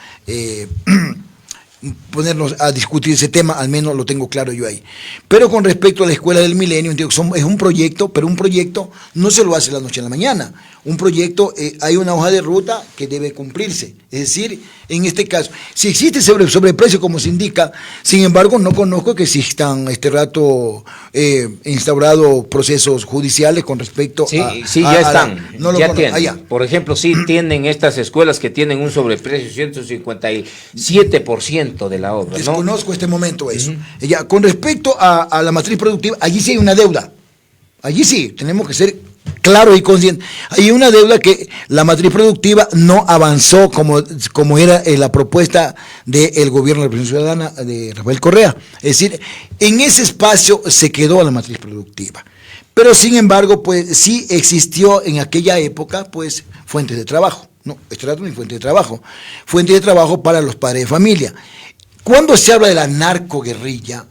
ponernos a discutir ese tema, al menos lo tengo claro yo ahí. Pero con respecto a la escuela del milenio, es un proyecto, pero un proyecto no se lo hace la noche a la mañana. Un proyecto, hay una hoja de ruta que debe cumplirse. Es decir, en este caso, si existe sobreprecio como se indica, sin embargo, no conozco que existan este rato instaurados procesos judiciales con respecto sí, ya están. No lo ya conozco. tienen. Por ejemplo, sí tienen estas escuelas que tienen un sobreprecio 157% de la obra, ¿no? Desconozco este momento eso. Ya, con respecto a la matriz productiva, allí sí hay una deuda. Allí sí, tenemos que ser claros y conscientes. Hay una deuda que la matriz productiva no avanzó como era la propuesta del gobierno de la Revolución Ciudadana de Rafael Correa. Es decir, en ese espacio se quedó la matriz productiva. Pero sin embargo, pues sí existió en aquella época, pues, fuentes de trabajo. No, esto era una fuente de trabajo. Fuentes de trabajo para los padres de familia. Cuando se habla de la narcoguerrilla,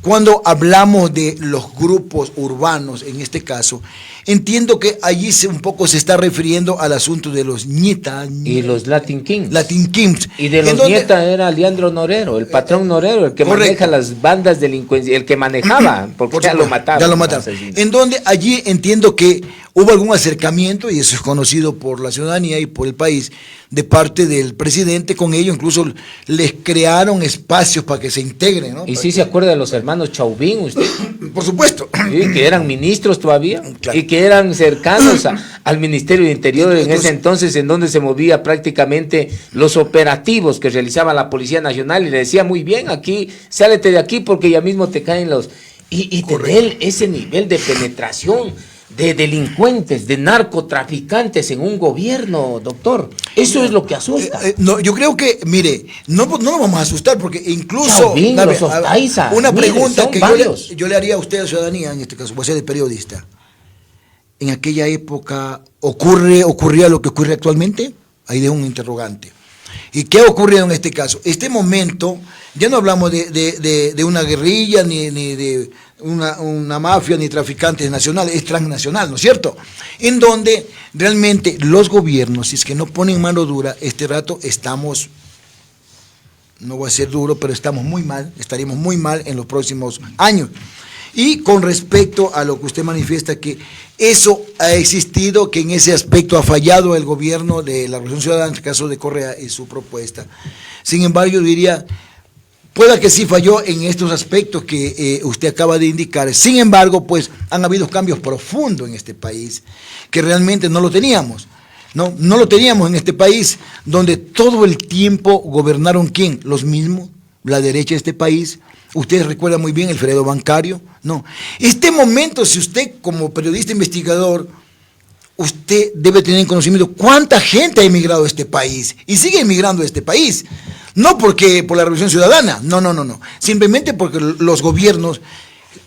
cuando hablamos de los grupos urbanos, en este caso, entiendo que allí un poco se está refiriendo al asunto de los Ñeta. Y los Latin Kings. Latin Kings. Y de los Ñeta era Leandro Norero, el patrón Norero, el que maneja las bandas delincuenciales, el que manejaba, porque ya lo mataron. Ya lo mataron. En donde allí entiendo que hubo algún acercamiento, y eso es conocido por la ciudadanía y por el país, de parte del presidente con ellos, incluso les crearon espacios para que se integren, ¿no? ¿Y sí se acuerda de los hermanos Chauvin, usted? Por supuesto. Sí, que eran ministros todavía, claro. Y que eran cercanos al Ministerio de Interior en ese entonces, en donde se movía prácticamente los operativos que realizaba la Policía Nacional, y le decía, muy bien, aquí, sálete de aquí porque ya mismo te caen los... Y tener ese nivel de penetración de delincuentes, de narcotraficantes en un gobierno, doctor. Eso es lo que asusta. No, yo creo que, mire, no nos vamos a asustar, porque incluso Chauvin, una pregunta que yo le haría a usted, a la ciudadanía, en este caso, voy a ser de periodista. ¿En aquella época ocurría lo que ocurre actualmente? Ahí dejo un interrogante. ¿Y qué ha ocurrido en este caso? Este momento, ya no hablamos de una guerrilla, ni de una mafia, ni traficantes nacionales, es transnacional, ¿no es cierto? En donde realmente los gobiernos, si es que no ponen mano dura, este rato estamos, no voy a ser duro, pero estamos muy mal, estaremos muy mal en los próximos años. Y con respecto a lo que usted manifiesta, que eso ha existido, que en ese aspecto ha fallado el gobierno de la Revolución Ciudadana, en el caso de Correa y su propuesta. Sin embargo, yo diría, pueda que sí falló en estos aspectos que usted acaba de indicar. Sin embargo, pues han habido cambios profundos en este país, que realmente no lo teníamos. No lo teníamos en este país, donde todo el tiempo gobernaron ¿quién? Los mismos, la derecha de este país. Ustedes recuerdan muy bien el Fredo bancario. No. Este momento, si usted como periodista investigador, usted debe tener conocimiento cuánta gente ha emigrado a este país y sigue emigrando a este país. No porque por la Revolución Ciudadana, no. Simplemente porque los gobiernos,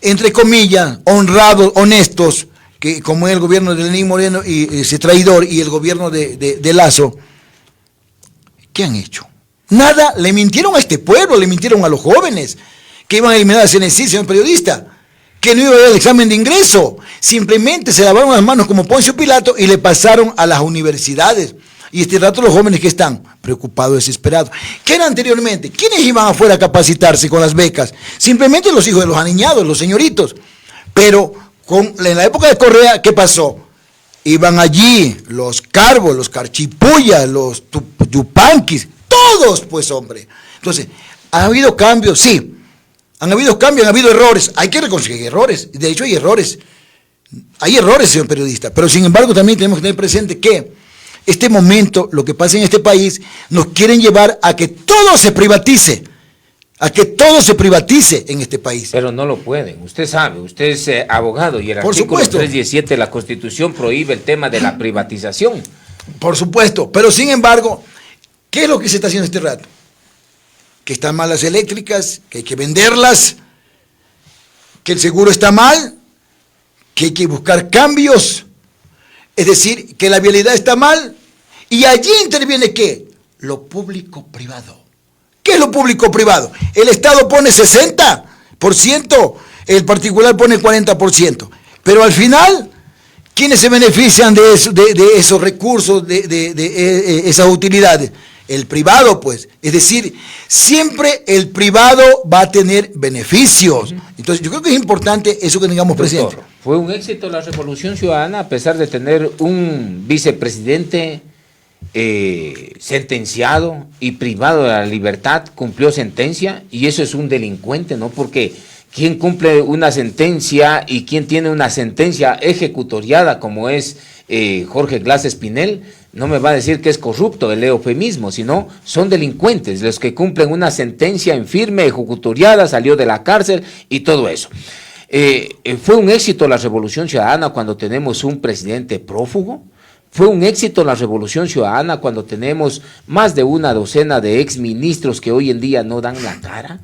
entre comillas, honrados, honestos, que como es el gobierno de Lenín Moreno y ese traidor, y el gobierno de Lazo, ¿qué han hecho? Nada, le mintieron a este pueblo, le mintieron a los jóvenes, que iban a eliminar a CNC, señor periodista, que no iba a haber el examen de ingreso. Simplemente se lavaron las manos como Poncio Pilato y le pasaron a las universidades, Y este rato los jóvenes que están preocupados, desesperados. ¿Qué era anteriormente? ¿Quiénes iban afuera a capacitarse con las becas? Simplemente los hijos de los aniñados, los señoritos. Pero en la época de Correa, ¿qué pasó? Iban allí los Carbos, los Carchipullas, los Yupanquis, todos, pues, hombre. Entonces, ¿ha habido cambios? Sí. Han habido cambios, han habido errores. Hay que reconocer que hay errores. De hecho, hay errores. Hay errores, señor periodista. Pero, sin embargo, también tenemos que tener presente que este momento, lo que pasa en este país, nos quieren llevar a que todo se privatice. A que todo se privatice en este país. Pero no lo pueden. Usted sabe, usted es abogado y el Por artículo supuesto. 317 de la Constitución prohíbe el tema de la privatización. Por supuesto. Pero, sin embargo, ¿qué es lo que se está haciendo este rato? Que están mal las eléctricas, que hay que venderlas, que el seguro está mal, que hay que buscar cambios, es decir, que la vialidad está mal, y allí interviene ¿qué? Lo público-privado. ¿Qué es lo público-privado? El Estado pone 60%, el particular pone 40%, pero al final, ¿quiénes se benefician de esos recursos, de esas utilidades? El privado, pues, es decir, siempre el privado va a tener beneficios. Entonces, yo creo que es importante eso que tengamos presente. Fue un éxito la Revolución Ciudadana a pesar de tener un vicepresidente sentenciado y privado de la libertad, cumplió sentencia y eso es un delincuente, ¿no? Porque quien cumple una sentencia y quien tiene una sentencia ejecutoriada como es Jorge Glass Espinel, no me va a decir que es corrupto el eufemismo, sino son delincuentes los que cumplen una sentencia en firme, ejecutoriada, salió de la cárcel y todo eso. Fue un éxito la Revolución Ciudadana cuando tenemos un presidente prófugo. Fue un éxito la Revolución Ciudadana cuando tenemos más de una docena de exministros que hoy en día no dan la cara.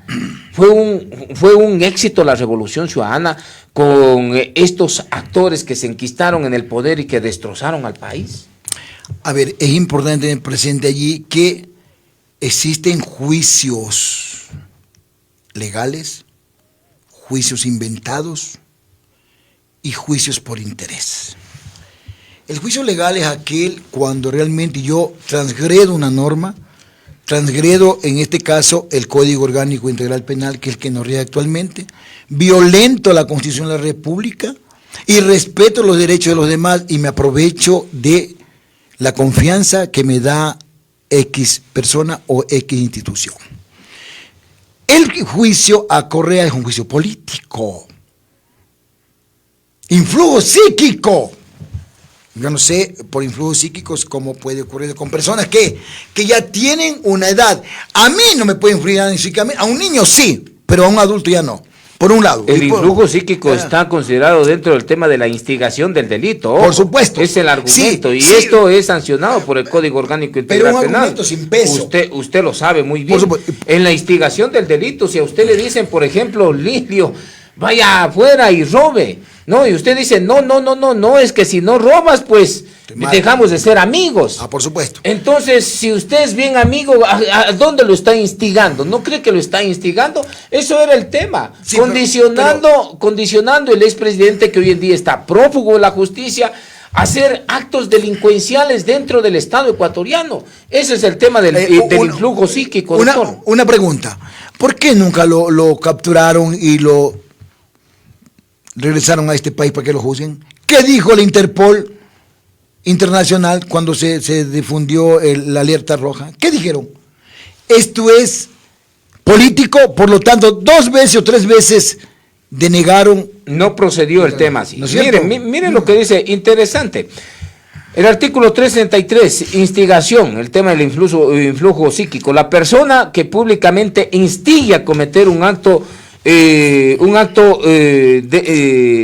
Fue un éxito la Revolución Ciudadana con estos actores que se enquistaron en el poder y que destrozaron al país. A ver, es importante tener presente allí que existen juicios legales, juicios inventados y juicios por interés. El juicio legal es aquel cuando realmente yo transgredo una norma, transgredo en este caso el Código Orgánico Integral Penal, que es el que nos rige actualmente, violento la Constitución de la República y respeto los derechos de los demás y me aprovecho de la confianza que me da X persona o X institución. El juicio a Correa es un juicio político, influjo psíquico. Yo no sé, por influjos psíquicos, cómo puede ocurrir con personas que ya tienen una edad. A mí no me puede influir psíquicamente, a un niño sí, pero a un adulto ya no. Por un lado. El influjo psíquico está considerado dentro del tema de la instigación del delito. Por supuesto. Es el argumento. Sí, y sí. Esto es sancionado por el Código Orgánico Integral Penal. Pero un argumento sin peso. Usted lo sabe muy bien. En la instigación del delito, si a usted le dicen, por ejemplo, Lilio, vaya afuera y robe, ¿no? Y usted dice, no, es que si no robas, pues dejamos de ser amigos. Ah, por supuesto. Entonces, si usted es bien amigo, ¿a dónde lo está instigando? ¿No cree que lo está instigando? Eso era el tema. Sí, condicionando el expresidente que hoy en día está prófugo de la justicia a hacer actos delincuenciales dentro del Estado ecuatoriano. Ese es el tema del influjo psíquico. Una pregunta. ¿Por qué nunca lo capturaron y lo regresaron a este país para que lo juzguen? ¿Qué dijo la Interpol internacional cuando se difundió la alerta roja? ¿Qué dijeron? Esto es político, por lo tanto, 2 veces o 3 veces denegaron. No procedió el tema así. ¿No es miren lo que dice, interesante. El artículo 363, instigación, el tema del influjo psíquico. La persona que públicamente instiga a cometer un acto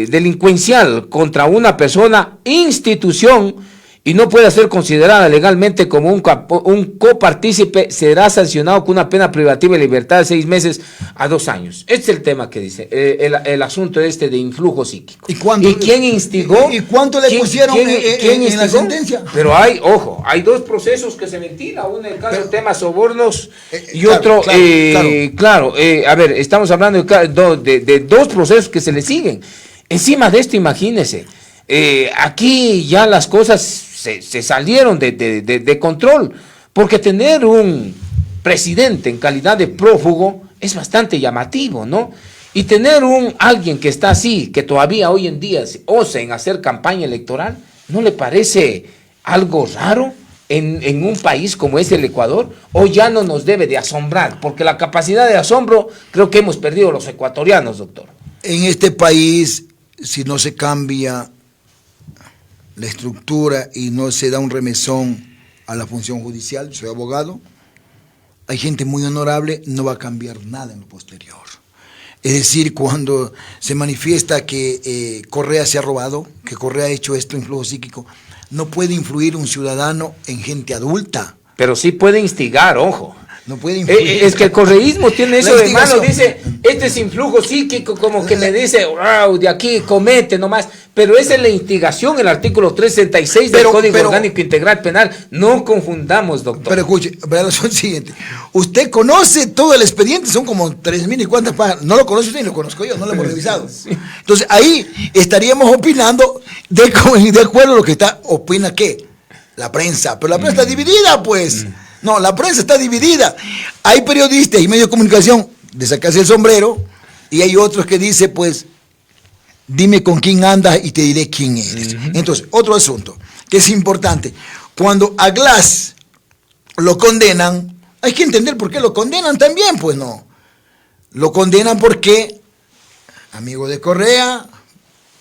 delincuencial contra una persona, institución, y no puede ser considerada legalmente como un copartícipe, será sancionado con una pena privativa de libertad de 6 meses a 2 años. Este es el tema que dice, el asunto de influjo psíquico. ¿Y quién instigó? ¿Y cuánto le pusieron en la sentencia? Pero hay 2 procesos que se ventilan, uno en el caso del tema sobornos y otro, claro. A ver, estamos hablando de 2 procesos que se le siguen. Encima de esto, imagínese, aquí ya las cosas se salieron de control, porque tener un presidente en calidad de prófugo es bastante llamativo, ¿no? Y tener alguien que está así, que todavía hoy en día osa en hacer campaña electoral, ¿no le parece algo raro en un país como es el Ecuador? ¿O ya no nos debe de asombrar? Porque la capacidad de asombro creo que hemos perdido los ecuatorianos, doctor. En este país, si no se cambia la estructura y no se da un remesón a la función judicial, soy abogado, hay gente muy honorable, no va a cambiar nada en lo posterior. Es decir, cuando se manifiesta que Correa se ha robado, que Correa ha hecho esto, influjo psíquico, no puede influir un ciudadano en gente adulta. Pero sí puede instigar, ojo. No puede influir. Es que el correísmo tiene eso de malo, dice, este es influjo psíquico, como que me dice, wow, de aquí comete nomás, pero esa es la instigación, el artículo 366 del Código Orgánico Integral Penal, no confundamos, doctor. Pero escuche, la razón siguiente, usted conoce todo el expediente, son como 3.000 y cuántas páginas, no lo conoce usted ni lo conozco yo, no lo hemos revisado. Sí. Entonces ahí estaríamos opinando de acuerdo a lo que opina ¿qué? La prensa, pero la prensa está dividida, pues. No, la prensa está dividida. Hay periodistas y medios de comunicación de sacarse el sombrero y hay otros que dicen, pues, dime con quién andas y te diré quién eres. Entonces, otro asunto que es importante. Cuando a Glass lo condenan, hay que entender por qué lo condenan también, pues no. Lo condenan porque, amigo de Correa,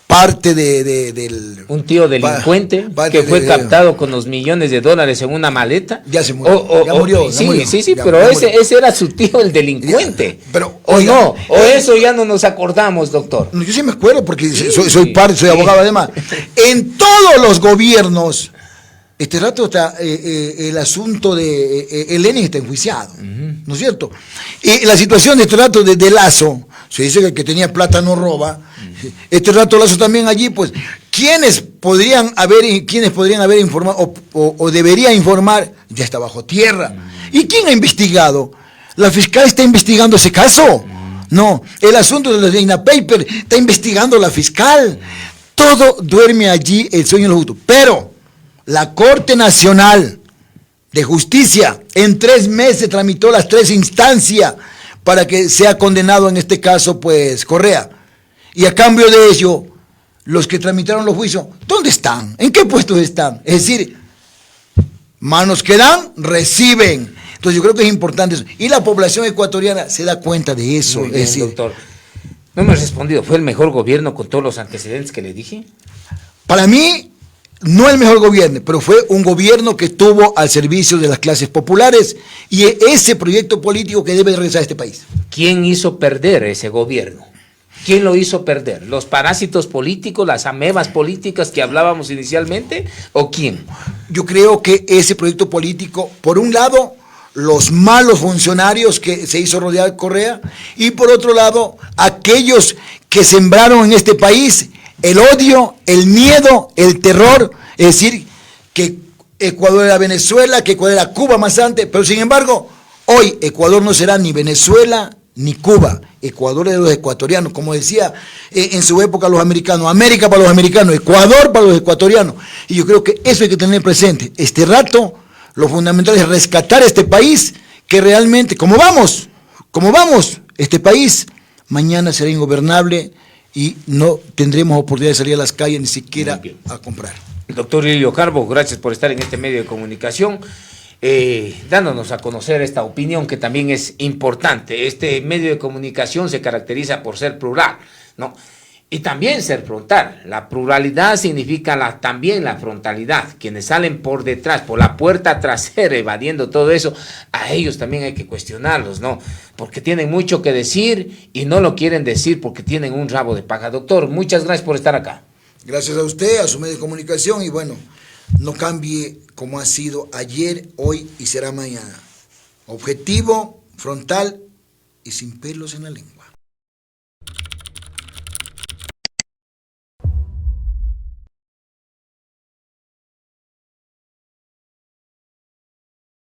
parte del... Un tío delincuente que fue captado con los millones de dólares en una maleta. Ya se murió. Ya murió. Sí, pero ese era su tío el delincuente. Pero, oiga, o eso ya no nos acordamos, doctor. No, yo sí me acuerdo porque soy abogado además. En todos los gobiernos, este rato está el asunto de el Lenin está enjuiciado, ¿no es cierto? Y la situación de este rato de Lazo, se dice que el que tenía plata no roba. Este rato Lazo también allí, pues, ¿quiénes podrían haber informado o debería informar? Ya está bajo tierra. ¿Y quién ha investigado? ¿La fiscal está investigando ese caso? No, el asunto de los Reina Paper está investigando la fiscal. Todo duerme allí el sueño de los justos. Pero la Corte Nacional de Justicia en 3 meses tramitó las 3 instancias para que sea condenado en este caso, pues, Correa. Y a cambio de ello, los que tramitaron los juicios, ¿dónde están? ¿En qué puestos están? Es decir, manos que dan, reciben. Entonces yo creo que es importante eso. Y la población ecuatoriana se da cuenta de eso. Muy bien, doctor. No me has respondido, ¿fue el mejor gobierno con todos los antecedentes que le dije? Para mí, no el mejor gobierno, pero fue un gobierno que estuvo al servicio de las clases populares y ese proyecto político que debe regresar a este país. ¿Quién hizo perder ese gobierno? ¿Quién lo hizo perder? ¿Los parásitos políticos, las amebas políticas que hablábamos inicialmente? ¿O quién? Yo creo que ese proyecto político, por un lado, los malos funcionarios que se hizo rodear Correa, y por otro lado, aquellos que sembraron en este país el odio, el miedo, el terror, es decir, que Ecuador era Venezuela, que Ecuador era Cuba más antes, pero sin embargo, hoy Ecuador no será ni Venezuela ni Cuba. Ecuador es de los ecuatorianos, como decía en su época los americanos, América para los americanos, Ecuador para los ecuatorianos. Y yo creo que eso hay que tener presente. Este rato, lo fundamental es rescatar este país, que realmente, como vamos, este país mañana será ingobernable y no tendremos oportunidad de salir a las calles ni siquiera a comprar. Doctor Lilio Carbo, gracias por estar en este medio de comunicación. Dándonos a conocer esta opinión que también es importante. Este medio de comunicación se caracteriza por ser plural, ¿no? Y también ser frontal. La pluralidad significa también la frontalidad. Quienes salen por detrás, por la puerta trasera, evadiendo todo eso, a ellos también hay que cuestionarlos, ¿no? Porque tienen mucho que decir y no lo quieren decir porque tienen un rabo de paja. Doctor, muchas gracias por estar acá. Gracias a usted, a su medio de comunicación y bueno, no cambie como ha sido ayer, hoy y será mañana. Objetivo, frontal y sin pelos en la lengua.